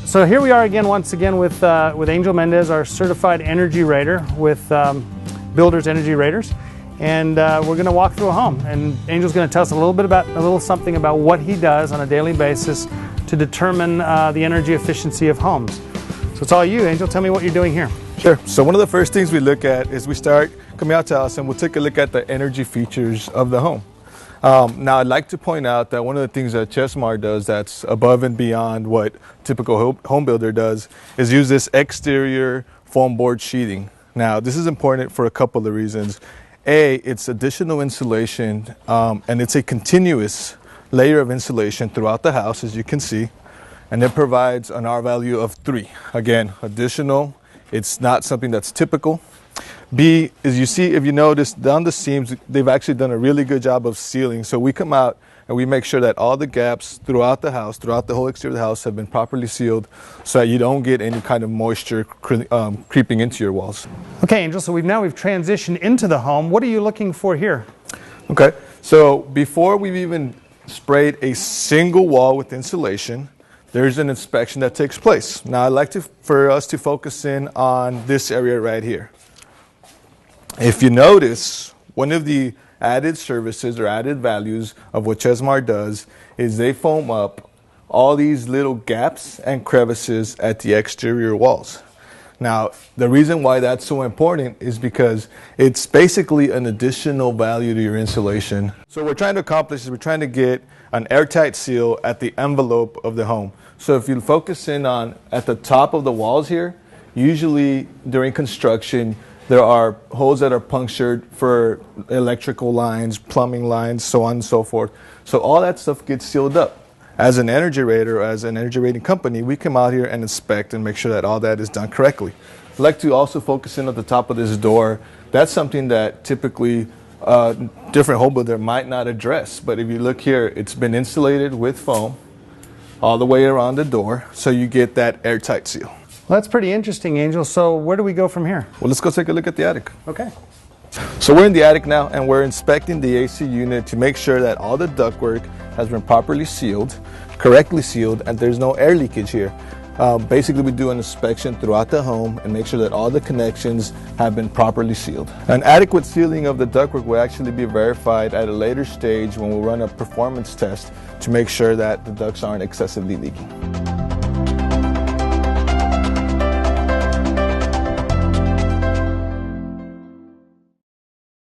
So here we are again, once again, with Angel Mendez, our certified energy rater with Builders Energy Raters, and we're going to walk through a home. And Angel's going to tell us a little something about what he does on a daily basis to determine the energy efficiency of homes. So it's all you, Angel. Tell me what you're doing here. Sure. So one of the first things we look at is we start coming out to the house and we'll take a look at the energy features of the home. Now, I'd like to point out that one of the things that Chesmar does that's above and beyond what typical home builder does is use this exterior foam board sheathing. Now, this is important for a couple of reasons. A, it's additional insulation, and it's a continuous layer of insulation throughout the house, as you can see, and it provides an R value of 3. Again, additional, it's not something that's typical. B, as you see, if you notice down the seams, they've actually done a really good job of sealing. So we come out and we make sure that all the gaps throughout the house, throughout the whole exterior of the house, have been properly sealed so that you don't get any kind of moisture creeping into your walls. Okay, Angel, so we've transitioned into the home. What are you looking for here? Okay, so before we've even sprayed a single wall with insulation, there's an inspection that takes place. Now, I'd like for us to focus in on this area right here. If you notice, one of the added services or added values of what Chesmar does is they foam up all these little gaps and crevices at the exterior walls. Now, the reason why that's so important is because it's basically an additional value to your insulation. So what we're trying to accomplish is we're trying to get an airtight seal at the envelope of the home. So if you focus in on at the top of the walls here, usually during construction, there are holes that are punctured for electrical lines, plumbing lines, so on and so forth. So all that stuff gets sealed up. As an energy rater, as an energy rating company, we come out here and inspect and make sure that all that is done correctly. I'd like to also focus in at the top of this door. That's something that typically different home builder might not address. But if you look here, it's been insulated with foam all the way around the door, so you get that airtight seal. Well, that's pretty interesting, Angel. So where do we go from here? Well, let's go take a look at the attic. Okay. So we're in the attic now, and we're inspecting the AC unit to make sure that all the ductwork has been properly sealed, correctly sealed, and there's no air leakage here. Basically, we do an inspection throughout the home and make sure that all the connections have been properly sealed. An adequate sealing of the ductwork will actually be verified at a later stage when we run a performance test to make sure that the ducts aren't excessively leaking.